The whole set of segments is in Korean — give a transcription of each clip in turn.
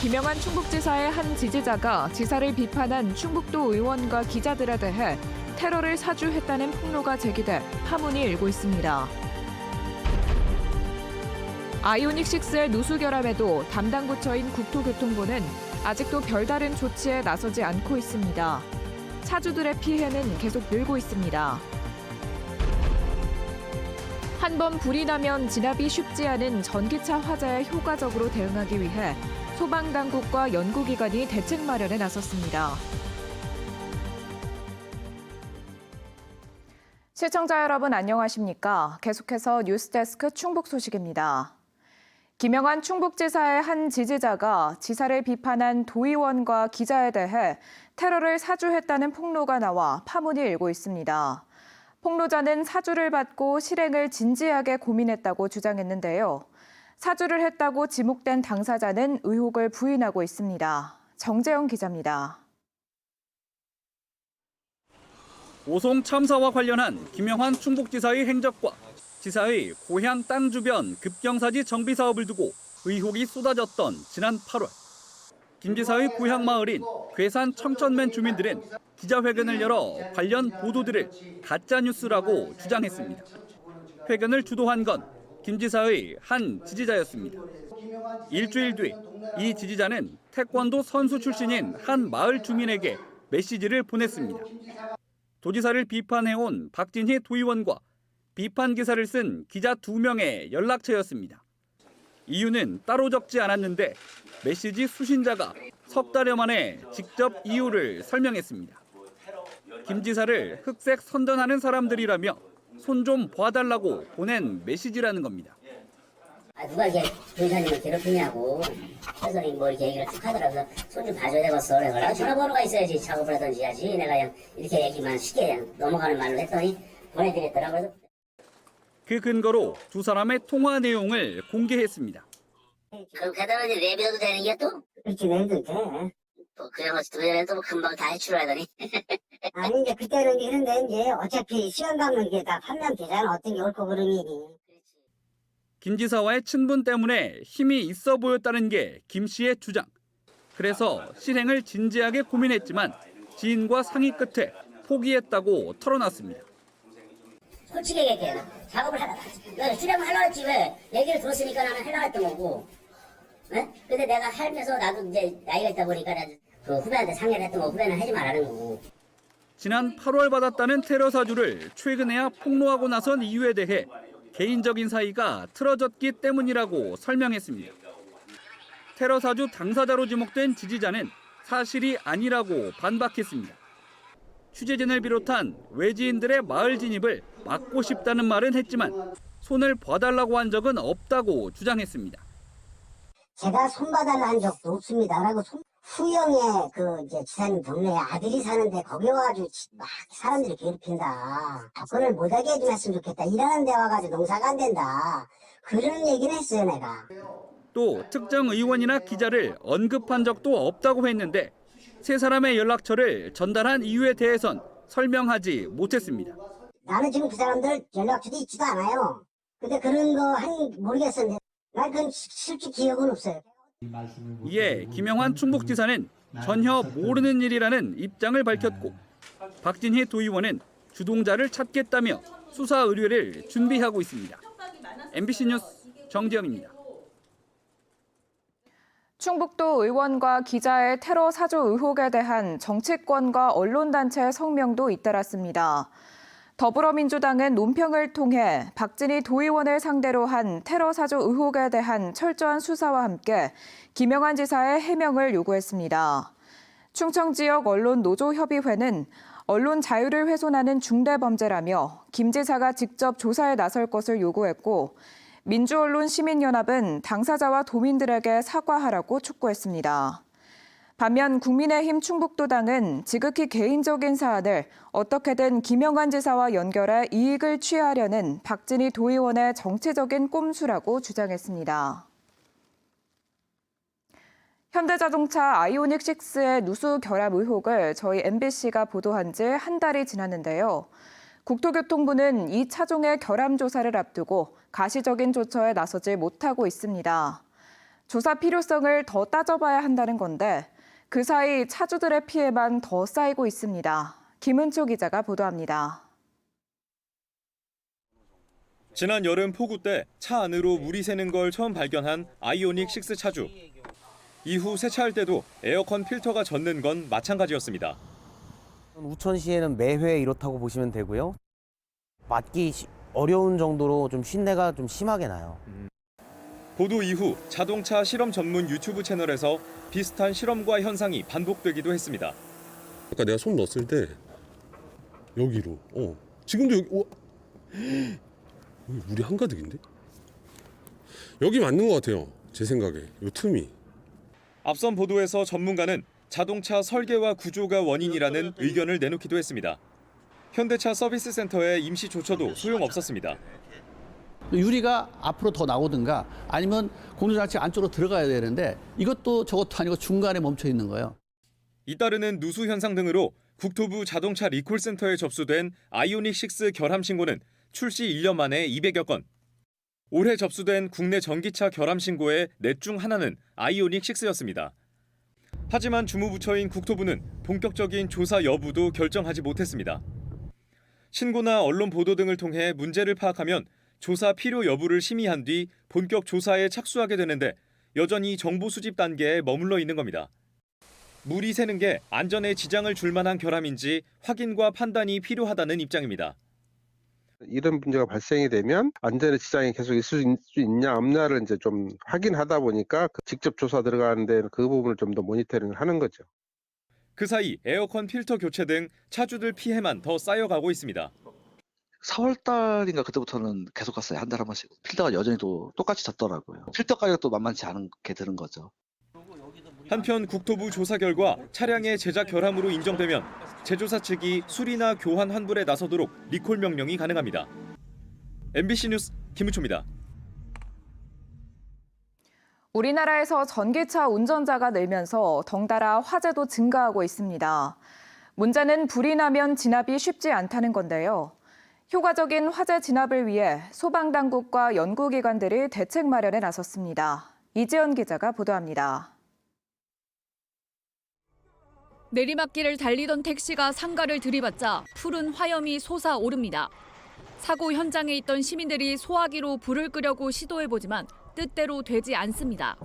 김영환 충북지사의 한 지지자가 지사를 비판한 충북도 의원과 기자들에 대해 테러를 사주했다는 폭로가 제기돼 파문이 일고 있습니다. 아이오닉6의 누수 결함에도 담당 부처인 국토교통부는 아직도 별다른 조치에 나서지 않고 있습니다. 사주들의 피해는 계속 늘고 있습니다. 한 번 불이 나면 진압이 쉽지 않은 전기차 화재에 효과적으로 대응하기 위해 소방당국과 연구기관이 대책 마련에 나섰습니다. 시청자 여러분 안녕하십니까? 계속해서 뉴스데스크 충북 소식입니다. 김영환 충북지사의 한 지지자가 지사를 비판한 도의원과 기자에 대해 테러를 사주했다는 폭로가 나와 파문이 일고 있습니다. 폭로자는 사주를 받고 실행을 진지하게 고민했다고 주장했는데요. 사주를 했다고 지목된 당사자는 의혹을 부인하고 있습니다. 정재영 기자입니다. 오송 참사와 관련한 김영환 충북지사의 행적과 지사의 고향 땅 주변 급경사지 정비 사업을 두고 의혹이 쏟아졌던 지난 8월. 김 지사의 고향 마을인 괴산 청천면 주민들은 기자회견을 열어 관련 보도들을 가짜뉴스라고 주장했습니다. 회견을 주도한 건 김 지사의 한 지지자였습니다. 일주일 뒤 이 지지자는 태권도 선수 출신인 한 마을 주민에게 메시지를 보냈습니다. 도지사를 비판해온 박진희 도의원과 비판 기사를 쓴 기자 2명의 연락처였습니다. 이유는 따로 적지 않았는데 메시지 수신자가 석 달여 만에 직접 이유를 설명했습니다. 김 지사를 흑색 선전하는 사람들이라며 손 좀 봐달라고 보낸 메시지라는 겁니다. 누가 이렇게 교사님을 괴롭히냐고 그래서 뭐 이렇게 얘기를 쭉 하더라고요. 손 좀 봐줘야 되겠어. 그래서 전화번호가 있어야지 작업을 하든지 해야지. 내가 그냥 이렇게 얘기만 쉽게 그냥 넘어가는 말로 했더니 보내드렸더라고요. 그 근거로 두 사람의 통화 내용을 공개했습니다. 그럼 그다음에 내비둬도 되는 게 또? 그렇지, 내비도 돼. 뭐 그냥 어찌 또 금방 다 해출하더니. 아니, 이제 그때는 이런데 이제 어차피 시간 가면 이게 다 판단되잖아. 어떤 게 옳고 그름이. 김 지사와의 친분 때문에 힘이 있어 보였다는 게 김 씨의 주장. 그래서 실행을 진지하게 고민했지만 지인과 상의 끝에 포기했다고 털어놨습니다. 솔직히 얘기해. 작업을 하다가 수령을 하려고 했지 왜. 얘기를 들었으니까 나는 하려고 했던 거고. 네? 근데 내가 살면서 나도 이제 나이가 있다 보니까 그 후배한테 상의를 했던 거 후배는 하지 말라는 거고. 지난 8월 받았다는 테러 사주를 최근에야 폭로하고 나선 이유에 대해 개인적인 사이가 틀어졌기 때문이라고 설명했습니다. 테러 사주 당사자로 지목된 지지자는 사실이 아니라고 반박했습니다. 취재진을 비롯한 외지인들의 마을 진입을 막고 싶다는 말은 했지만 손을 봐달라고 한 적은 없다고 주장했습니다. 제가 손봐달라는 적도 없습니다. 라고 후영에 그 이제 지사님 동네에 아들이 사는데 거기 와가지고 막 사람들이 괴롭힌다. 접근을 못하게 해주면 좋겠다. 일하는 데 와가지고 농사가 안 된다. 그런 얘기는 했어요, 내가. 또 특정 의원이나 기자를 언급한 적도 없다고 했는데 세 사람의 연락처를 전달한 이유에 대해선 설명하지 못했습니다. 나는 지금 그 사람들 연락처도 있지도 않아요. 근데 그런 거 모르겠었는데 난 그건 실제 기억은 없어요. 이에 김영환 충북지사는 전혀 모르는 일이라는 입장을 밝혔고 박진희 도의원은 주동자를 찾겠다며 수사 의뢰를 준비하고 있습니다. MBC 뉴스 정지영입니다. 충북도 의원과 기자의 테러 사주 의혹에 대한 정치권과 언론단체의 성명도 잇따랐습니다. 더불어민주당은 논평을 통해 박진희 도의원을 상대로 한 테러 사주 의혹에 대한 철저한 수사와 함께 김영환 지사의 해명을 요구했습니다. 충청 지역 언론 노조협의회는 언론 자유를 훼손하는 중대범죄라며 김 지사가 직접 조사에 나설 것을 요구했고 민주언론시민연합은 당사자와 도민들에게 사과하라고 촉구했습니다. 반면 국민의힘 충북도당은 지극히 개인적인 사안을 어떻게든 김영환 지사와 연결해 이익을 취하려는 박진희 도의원의 정치적인 꼼수라고 주장했습니다. 현대자동차 아이오닉6의 누수 결함 의혹을 저희 MBC가 보도한 지 한 달이 지났는데요. 국토교통부는 이 차종의 결함 조사를 앞두고 가시적인 조처에 나서지 못하고 있습니다. 조사 필요성을 더 따져봐야 한다는 건데 그 사이 차주들의 피해만 더 쌓이고 있습니다. 김은초 기자가 보도합니다. 지난 여름 폭우 때 차 안으로 물이 새는 걸 처음 발견한 아이오닉 6 차주. 이후 세차할 때도 에어컨 필터가 젖는 건 마찬가지였습니다. 우천시에는 매회 이렇다고 보시면 되고요. 맞기 어려운 정도로 좀 쉰내가 좀 심하게 나요. 보도 이후 자동차 실험 전문 유튜브 채널에서 비슷한 실험과 현상이 반복되기도 했습니다. 아까 내가 손 넣었을 때 여기로 지금도 여기 여기 물이 한가득인데? 여기 맞는 것 같아요. 제 생각에 요 틈이. 앞선 보도에서 전문가는 자동차 설계와 구조가 원인이라는 의견을 내놓기도 했습니다. 현대차 서비스 센터의 임시 조처도 소용없었습니다. 유리가 앞으로 더 나오든가 아니면 공조장치 안쪽으로 들어가야 되는데 이것도 저것도 아니고 중간에 멈춰 있는 거예요. 잇따르는 누수 현상 등으로 국토부 자동차 리콜 센터에 접수된 아이오닉 6 결함 신고는 출시 1년 만에 200여 건. 올해 접수된 국내 전기차 결함 신고의 넷 중 하나는 아이오닉 6였습니다. 하지만 주무부처인 국토부는 본격적인 조사 여부도 결정하지 못했습니다. 신고나 언론 보도 등을 통해 문제를 파악하면 조사 필요 여부를 심의한 뒤 본격 조사에 착수하게 되는데 여전히 정보 수집 단계에 머물러 있는 겁니다. 물이 새는 게 안전에 지장을 줄 만한 결함인지 확인과 판단이 필요하다는 입장입니다. 이런 문제가 발생이 되면 안전에 지장이 계속 있을 수 있냐 없냐를 이제 좀 확인하다 보니까 직접 조사 들어가는데 그 부분을 좀 더 모니터링을 하는 거죠. 그 사이 에어컨 필터 교체 등 차주들 피해만 더 쌓여가고 있습니다. 4월 달인가 그때부터는 계속 갔어요. 한 달에 한 번씩. 필터가 여전히 또 똑같이 젖더라고요. 필터 가격도 만만치 않게 드는 거죠. 한편 국토부 조사 결과 차량의 제작 결함으로 인정되면 제조사 측이 수리나 교환 환불에 나서도록 리콜 명령이 가능합니다. MBC 뉴스 김우초입니다. 우리나라에서 전기차 운전자가 늘면서 덩달아 화재도 증가하고 있습니다. 문제는 불이 나면 진압이 쉽지 않다는 건데요. 효과적인 화재 진압을 위해 소방당국과 연구기관들이 대책 마련에 나섰습니다. 이지연 기자가 보도합니다. 내리막길을 달리던 택시가 상가를 들이받자 푸른 화염이 솟아오릅니다. 사고 현장에 있던 시민들이 소화기로 불을 끄려고 시도해보지만 뜻대로 되지 않습니다.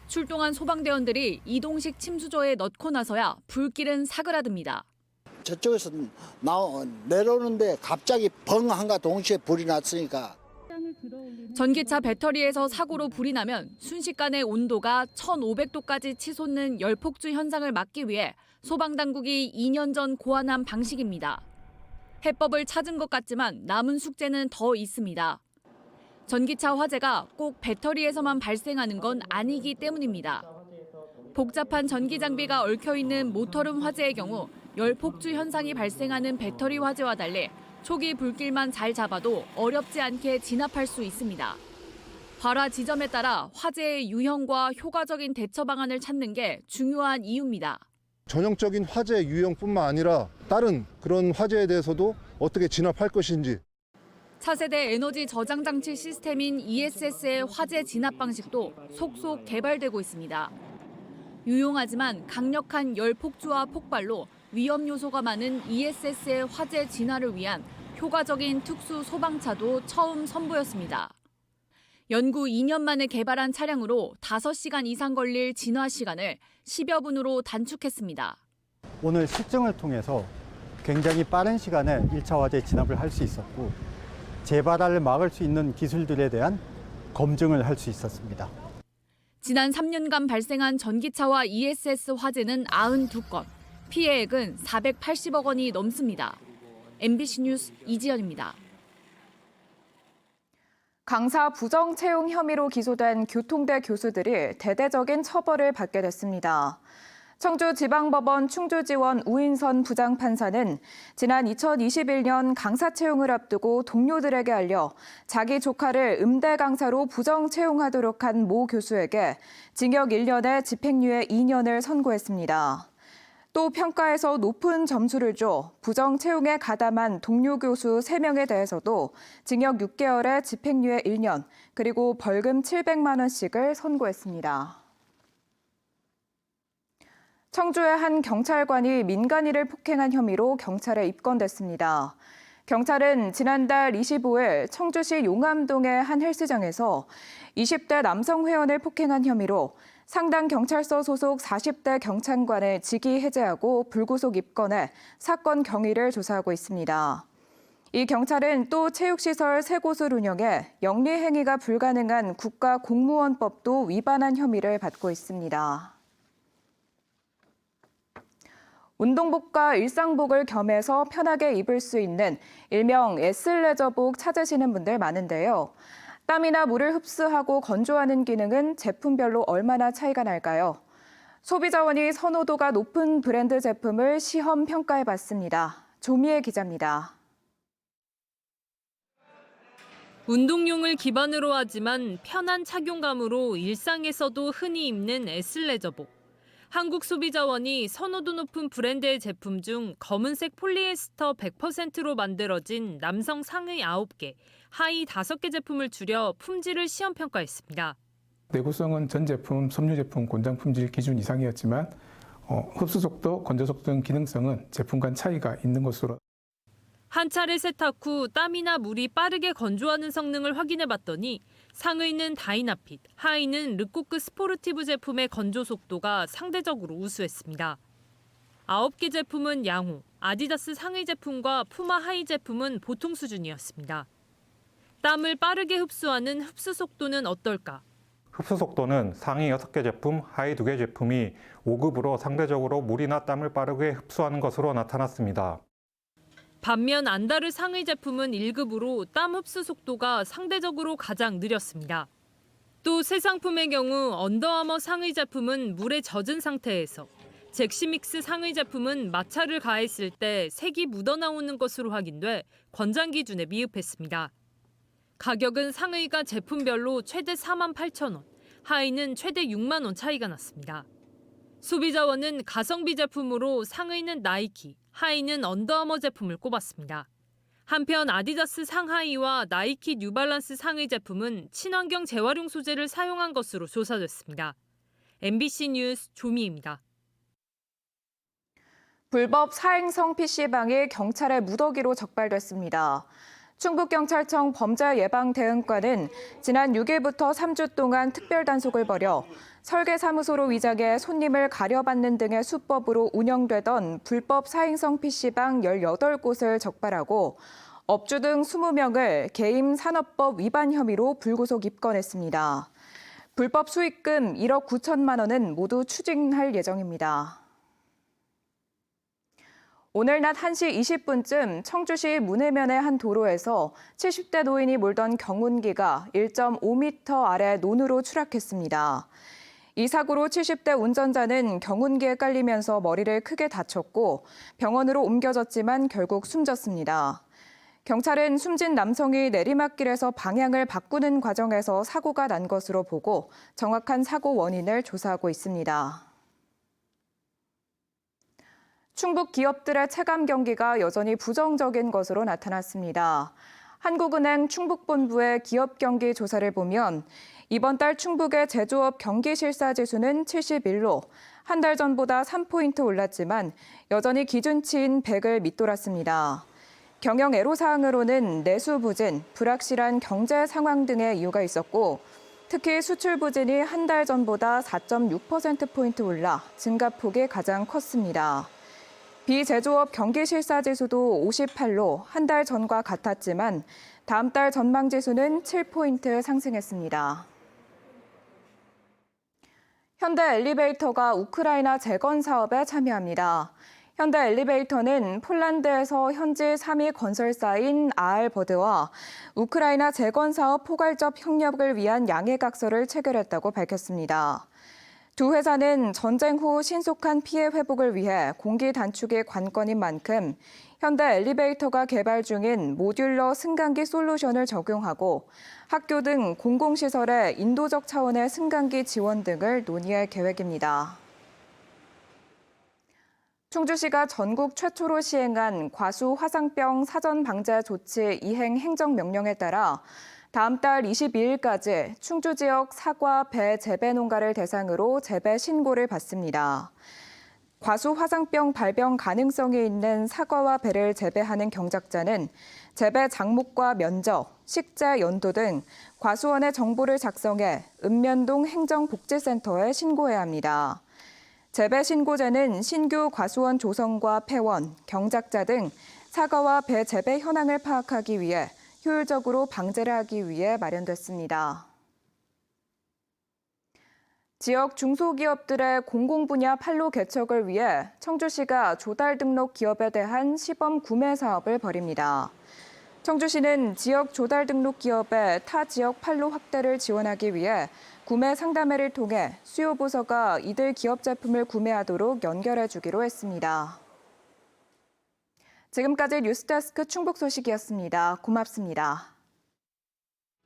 출동한 소방대원들이 이동식 침수조에 넣고 나서야 불길은 사그라듭니다. 저쪽에서 내려오는데 갑자기 벙 한가 동시에 불이 났으니까. 전기차 배터리에서 사고로 불이 나면 순식간에 온도가 1,500도까지 치솟는 열폭주 현상을 막기 위해 소방당국이 2년 전 고안한 방식입니다. 해법을 찾은 것 같지만 남은 숙제는 더 있습니다. 전기차 화재가 꼭 배터리에서만 발생하는 건 아니기 때문입니다. 복잡한 전기 장비가 얽혀있는 모터룸 화재의 경우 열폭주 현상이 발생하는 배터리 화재와 달리 초기 불길만 잘 잡아도 어렵지 않게 진압할 수 있습니다. 발화 지점에 따라 화재의 유형과 효과적인 대처 방안을 찾는 게 중요한 이유입니다. 전형적인 화재 유형뿐만 아니라 다른 그런 화재에 대해서도 어떻게 진압할 것인지. 차세대 에너지 저장 장치 시스템인 ESS의 화재 진압 방식도 속속 개발되고 있습니다. 유용하지만 강력한 열 폭주와 폭발로 위험 요소가 많은 ESS의 화재 진화를 위한 효과적인 특수 소방차도 처음 선보였습니다. 연구 2년 만에 개발한 차량으로 5시간 이상 걸릴 진화 시간을 10여 분으로 단축했습니다. 오늘 실증을 통해서 굉장히 빠른 시간에 1차 화재 진압을 할 수 있었고 재발을 막을 수 있는 기술들에 대한 검증을 할 수 있었습니다. 지난 3년간 발생한 전기차와 ESS 화재는 92건, 피해액은 480억 원이 넘습니다. MBC 뉴스 이지연입니다. 강사 부정 채용 혐의로 기소된 교통대 교수들이 대대적인 처벌을 받게 됐습니다. 청주지방법원 충주지원 우인선 부장판사는 지난 2021년 강사 채용을 앞두고 동료들에게 알려 자기 조카를 음대 강사로 부정 채용하도록 한 모 교수에게 징역 1년에 집행유예 2년을 선고했습니다. 또 평가에서 높은 점수를 줘 부정 채용에 가담한 동료 교수 3명에 대해서도 징역 6개월에 집행유예 1년, 그리고 벌금 700만 원씩을 선고했습니다. 청주의 한 경찰관이 민간인을 폭행한 혐의로 경찰에 입건됐습니다. 경찰은 지난달 25일 청주시 용암동의 한 헬스장에서 20대 남성 회원을 폭행한 혐의로 상당경찰서 소속 40대 경찰관을 직위 해제하고 불구속 입건해 사건 경위를 조사하고 있습니다. 이 경찰은 또 체육시설 3곳을 운영해 영리행위가 불가능한 국가공무원법도 위반한 혐의를 받고 있습니다. 운동복과 일상복을 겸해서 편하게 입을 수 있는 일명 애슬레저복 찾으시는 분들 많은데요. 땀이나 물을 흡수하고 건조하는 기능은 제품별로 얼마나 차이가 날까요? 소비자원이 선호도가 높은 브랜드 제품을 시험 평가해봤습니다. 조미애 기자입니다. 운동용을 기반으로 하지만 편한 착용감으로 일상에서도 흔히 입는 애슬레저복. 한국소비자원이 선호도 높은 브랜드의 제품 중 검은색 폴리에스터 100%로 만들어진 남성 상의 9개, 하의 5개 제품을 줄여 품질을 시험 평가했습니다. 내구성은 전 제품, 섬유 제품 권장 품질 기준 이상이었지만 흡수 속도, 건조 속도 등 기능성은 제품 간 차이가 있는 것으로. 한 차례 세탁 후 땀이나 물이 빠르게 건조하는 성능을 확인해봤더니 상의는 다이나핏, 하의는 르코크 스포르티브 제품의 건조 속도가 상대적으로 우수했습니다. 9개 제품은 양호, 아디다스 상의 제품과 푸마 하의 제품은 보통 수준이었습니다. 땀을 빠르게 흡수하는 흡수 속도는 어떨까? 흡수 속도는 상의 6개 제품, 하의 2개 제품이 5급으로 상대적으로 물이나 땀을 빠르게 흡수하는 것으로 나타났습니다. 반면 안다르 상의 제품은 1급으로 땀 흡수 속도가 상대적으로 가장 느렸습니다. 또 새 상품의 경우 언더아머 상의 제품은 물에 젖은 상태에서, 잭시믹스 상의 제품은 마찰을 가했을 때 색이 묻어나오는 것으로 확인돼 권장 기준에 미흡했습니다. 가격은 상의가 제품별로 최대 48,000원, 하의는 최대 6만 원 차이가 났습니다. 소비자원은 가성비 제품으로 상의는 나이키, 하의는 언더아머 제품을 꼽았습니다. 한편 아디다스 상하의와 나이키 뉴발란스 상의 제품은 친환경 재활용 소재를 사용한 것으로 조사됐습니다. MBC 뉴스 조미입니다. 불법 사행성 PC방이 경찰의 무더기로 적발됐습니다. 충북경찰청 범죄예방대응과는 지난 6일부터 3주 동안 특별단속을 벌여 설계사무소로 위장해 손님을 가려받는 등의 수법으로 운영되던 불법 사행성 PC방 18곳을 적발하고 업주 등 20명을 개임산업법 위반 혐의로 불구속 입건했습니다. 불법 수익금 1억 9천만 원은 모두 추징할 예정입니다. 오늘 낮 1시 20분쯤 청주시 문해면의 한 도로에서 70대 노인이 몰던 경운기가 1.5m 아래 논으로 추락했습니다. 이 사고로 70대 운전자는 경운기에 깔리면서 머리를 크게 다쳤고 병원으로 옮겨졌지만 결국 숨졌습니다. 경찰은 숨진 남성이 내리막길에서 방향을 바꾸는 과정에서 사고가 난 것으로 보고 정확한 사고 원인을 조사하고 있습니다. 충북 기업들의 체감 경기가 여전히 부정적인 것으로 나타났습니다. 한국은행 충북본부의 기업 경기 조사를 보면 이번 달 충북의 제조업 경기 실사 지수는 71로 한 달 전보다 3포인트 올랐지만 여전히 기준치인 100을 밑돌았습니다. 경영 애로사항으로는 내수 부진, 불확실한 경제 상황 등의 이유가 있었고 특히 수출 부진이 한 달 전보다 4.6%포인트 올라 증가폭이 가장 컸습니다. 비제조업 경기실사지수도 58로 한 달 전과 같았지만 다음 달 전망지수는 7포인트 상승했습니다. 현대엘리베이터가 우크라이나 재건 사업에 참여합니다. 현대엘리베이터는 폴란드에서 현지 3위 건설사인 아알버드와 우크라이나 재건 사업 포괄적 협력을 위한 양해각서를 체결했다고 밝혔습니다. 두 회사는 전쟁 후 신속한 피해 회복을 위해 공기 단축이 관건인 만큼 현대엘리베이터가 개발 중인 모듈러 승강기 솔루션을 적용하고 학교 등 공공시설에 인도적 차원의 승강기 지원 등을 논의할 계획입니다. 충주시가 전국 최초로 시행한 과수 화상병 사전 방제 조치 이행 행정명령에 따라 다음 달 22일까지 충주 지역 사과, 배 재배 농가를 대상으로 재배 신고를 받습니다. 과수 화상병 발병 가능성이 있는 사과와 배를 재배하는 경작자는 재배 작목과 면적, 식재 연도 등 과수원의 정보를 작성해 읍면동 행정복지센터에 신고해야 합니다. 재배 신고제는 신규 과수원 조성과 폐원, 경작자 등 사과와 배 재배 현황을 파악하기 위해 효율적으로 방제를 하기 위해 마련됐습니다. 지역 중소기업들의 공공분야 판로 개척을 위해 청주시가 조달 등록 기업에 대한 시범 구매 사업을 벌입니다. 청주시는 지역 조달 등록 기업의 타 지역 판로 확대를 지원하기 위해 구매 상담회를 통해 수요 부서가 이들 기업 제품을 구매하도록 연결해 주기로 했습니다. 지금까지 뉴스데스크 충북 소식이었습니다. 고맙습니다.